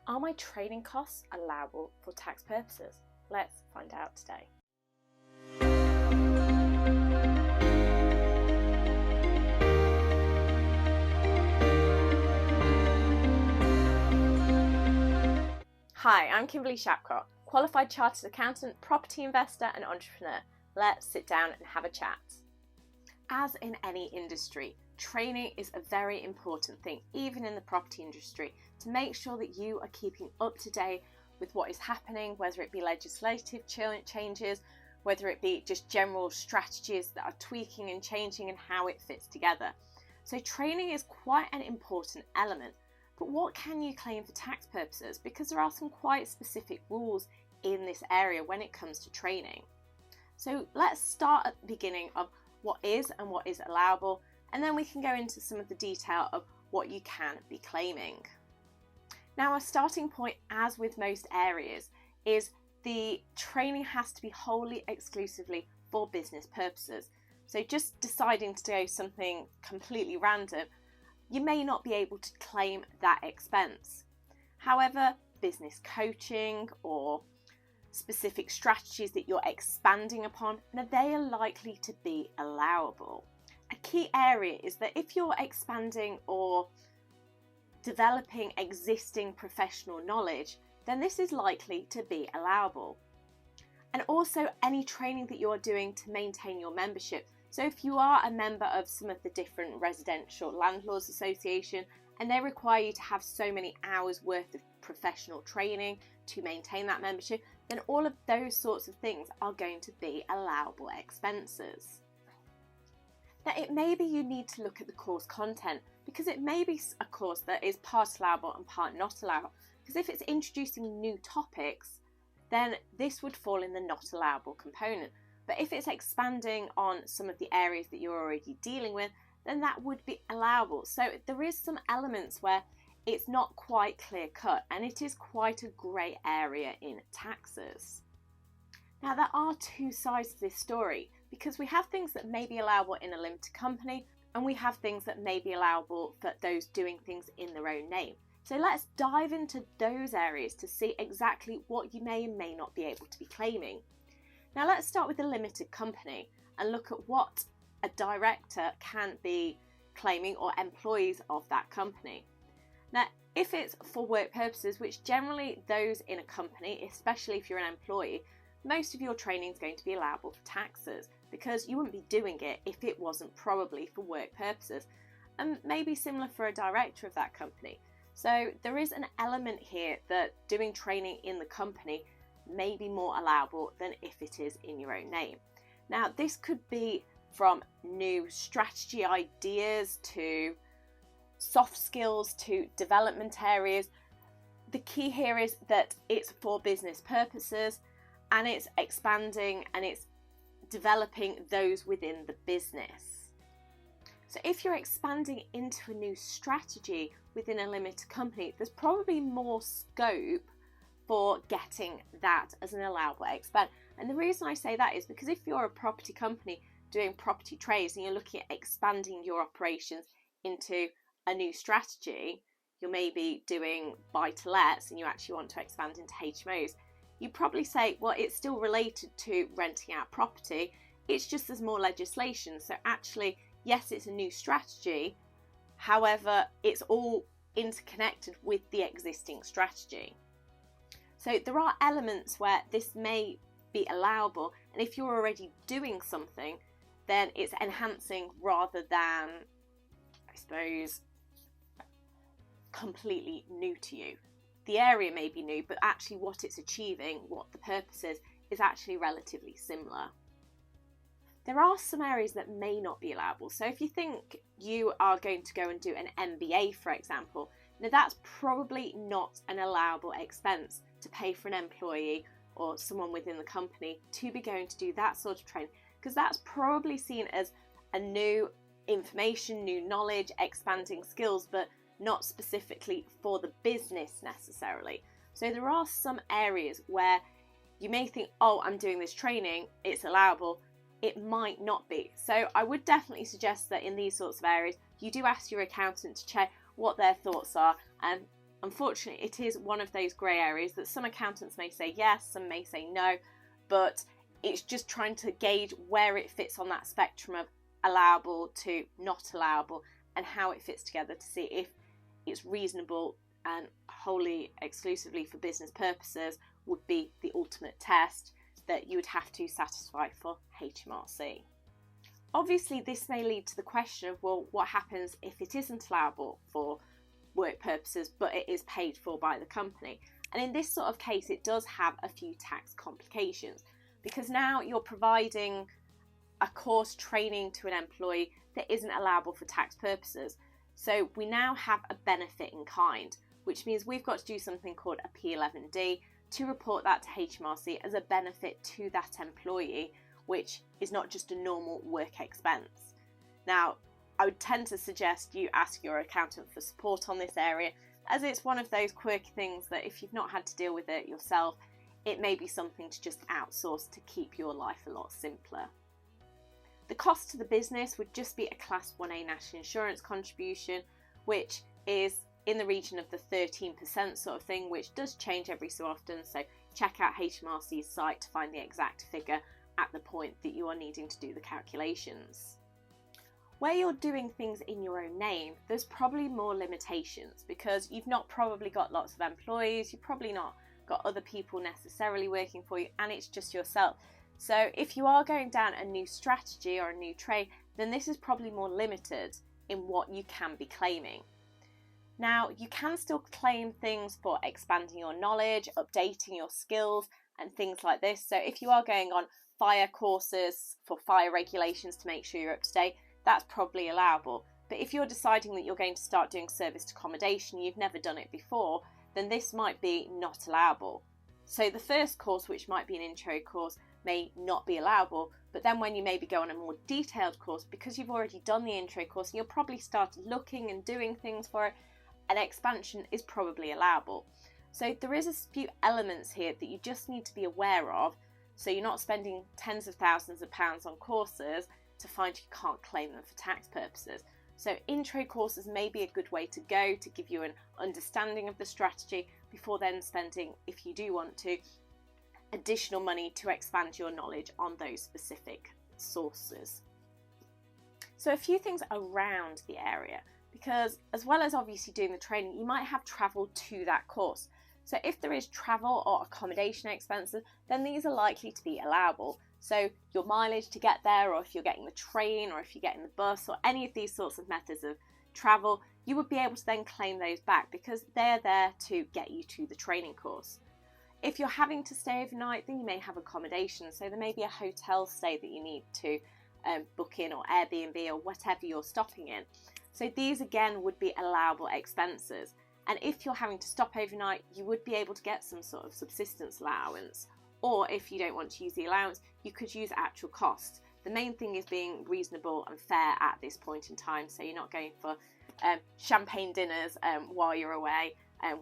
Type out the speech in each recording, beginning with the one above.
Are my training costs allowable for tax purposes? Let's find out today. Hi, I'm Kimberly Shapcotts, qualified chartered accountant, property investor and entrepreneur. Let's sit down and have a chat. As in any industry, training is a very important thing, even in the property industry, to make sure that you are keeping up to date with what is happening, whether it be legislative changes, whether it be just general strategies that are tweaking and changing and how it fits together. So training is quite an important element. But what can you claim for tax purposes? Because there are some quite specific rules in this area when it comes to training. So let's start at the beginning of what is and what is allowable, and then we can go into some of the detail of what you can be claiming. Now, our starting point, as with most areas, is the training has to be wholly exclusively for business purposes. So just deciding to do something completely random, you may not be able to claim that expense. However, business coaching or specific strategies that you're expanding upon, now they are likely to be allowable. A key area is that if you're expanding or developing existing professional knowledge, then this is likely to be allowable. And also any training that you're doing to maintain your membership. So if you are a member of some of the different residential landlords association and they require you to have so many hours worth of professional training to maintain that membership, then all of those sorts of things are going to be allowable expenses. Now, it may be you need to look at the course content, because it may be a course that is part allowable and part not allowable. Because if it's introducing new topics, then this would fall in the not allowable component. But if it's expanding on some of the areas that you're already dealing with, then that would be allowable. So there is some elements where it's not quite clear cut, and it is quite a grey area in taxes. Now, there are two sides to this story, because we have things that may be allowable in a limited company, and we have things that may be allowable for those doing things in their own name. So let's dive into those areas to see exactly what you may and may not be able to be claiming. Now, let's start with a limited company and look at what a director can be claiming, or employees of that company. Now, if it's for work purposes, which generally those in a company, especially if you're an employee, most of your training is going to be allowable for taxes, because you wouldn't be doing it if it wasn't probably for work purposes. And maybe similar for a director of that company. So there is an element here that doing training in the company may be more allowable than if it is in your own name. Now, this could be from new strategy ideas to soft skills to development areas. The key here is that it's for business purposes, and it's expanding and it's developing those within the business. So if you're expanding into a new strategy within a limited company, there's probably more scope for getting that as an allowable expense. And the reason I say that is because if you're a property company doing property trades and you're looking at expanding your operations into a new strategy, you're maybe doing buy-to-lets and you actually want to expand into HMOs, you probably say, well, it's still related to renting out property, it's just there's more legislation. So actually, yes, it's a new strategy, however, it's all interconnected with the existing strategy. So there are elements where this may be allowable, and if you're already doing something, then it's enhancing rather than, I suppose, completely new to you. The area may be new, but actually what it's achieving, what the purpose is actually relatively similar. There are some areas that may not be allowable. So if you think you are going to go and do an MBA, for example, now that's probably not an allowable expense to pay for an employee or someone within the company to be going to do that sort of training, because that's probably seen as a new information, new knowledge, expanding skills, but not specifically for the business necessarily. So there are some areas where you may think, oh, I'm doing this training, it's allowable. It might not be. So I would definitely suggest that in these sorts of areas, you do ask your accountant to check what their thoughts are, and unfortunately, it is one of those grey areas that some accountants may say yes, some may say no, but it's just trying to gauge where it fits on that spectrum of allowable to not allowable and how it fits together to see if it's reasonable and wholly exclusively for business purposes would be the ultimate test that you would have to satisfy for HMRC. Obviously, this may lead to the question of, well, what happens if it isn't allowable for work purposes, but it is paid for by the company? And in this sort of case, it does have a few tax complications, because now you're providing a course training to an employee that isn't allowable for tax purposes. So we now have a benefit in kind, which means we've got to do something called a P11D to report that to HMRC as a benefit to that employee, which is not just a normal work expense. Now, I would tend to suggest you ask your accountant for support on this area, as it's one of those quirky things that if you've not had to deal with it yourself, it may be something to just outsource to keep your life a lot simpler. The cost to the business would just be a Class 1A National Insurance contribution, which is in the region of the 13% sort of thing, which does change every so often, so check out HMRC's site to find the exact figure at the point that you are needing to do the calculations. Where you're doing things in your own name, there's probably more limitations, because you've not probably got lots of employees, you've probably not got other people necessarily working for you, and it's just yourself. So if you are going down a new strategy or a new trade, then this is probably more limited in what you can be claiming. Now, you can still claim things for expanding your knowledge, updating your skills and things like this. So if you are going on fire courses for fire regulations to make sure you're up to date, that's probably allowable. But if you're deciding that you're going to start doing serviced accommodation, you've never done it before, then this might be not allowable. So the first course, which might be an intro course, may not be allowable, but then when you maybe go on a more detailed course, because you've already done the intro course and you'll probably start looking and doing things for it, an expansion is probably allowable. So there is a few elements here that you just need to be aware of, so you're not spending tens of thousands of pounds on courses to find you can't claim them for tax purposes. So intro courses may be a good way to go to give you an understanding of the strategy before then spending, if you do want to, additional money to expand your knowledge on those specific sources. So a few things around the area, because as well as obviously doing the training, you might have travel to that course. So if there is travel or accommodation expenses, then these are likely to be allowable. So your mileage to get there, or if you're getting the train, or if you're getting the bus, or any of these sorts of methods of travel, you would be able to then claim those back because they're there to get you to the training course. If you're having to stay overnight, then you may have accommodation. So there may be a hotel stay that you need to book in, or Airbnb, or whatever you're stopping in. So these again would be allowable expenses. And if you're having to stop overnight, you would be able to get some sort of subsistence allowance. Or if you don't want to use the allowance, you could use actual costs. The main thing is being reasonable and fair at this point in time. So you're not going for champagne dinners while you're away,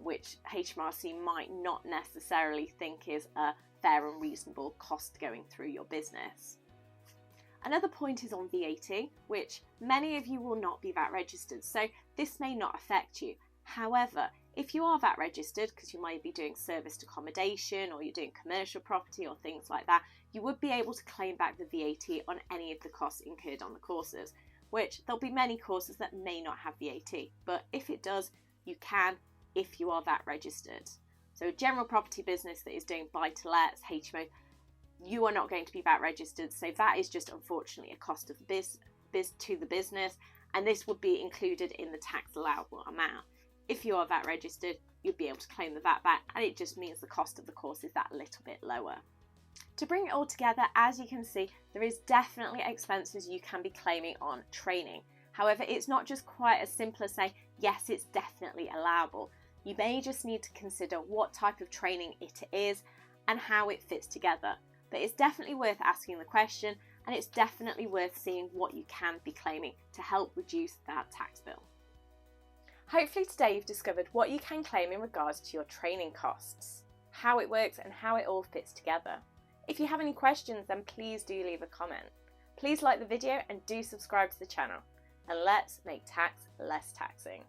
which HMRC might not necessarily think is a fair and reasonable cost going through your business. Another point is on VAT, which many of you will not be VAT registered, so this may not affect you. However, if you are VAT registered, because you might be doing serviced accommodation or you're doing commercial property or things like that, you would be able to claim back the VAT on any of the costs incurred on the courses, which there'll be many courses that may not have VAT, but if it does, you can if you are VAT registered. So a general property business that is doing buy-to-lets, HMO, you are not going to be VAT registered, so that is just unfortunately a cost of to the business, and this would be included in the tax allowable amount. If you are VAT registered, you'd be able to claim the VAT back, and it just means the cost of the course is that little bit lower. To bring it all together, as you can see, there is definitely expenses you can be claiming on training. However, it's not just quite as simple as saying, yes, it's definitely allowable. You may just need to consider what type of training it is and how it fits together. But it's definitely worth asking the question, and it's definitely worth seeing what you can be claiming to help reduce that tax bill. Hopefully today you've discovered what you can claim in regards to your training costs, how it works and how it all fits together. If you have any questions, then please do leave a comment. Please like the video and do subscribe to the channel, and let's make tax less taxing.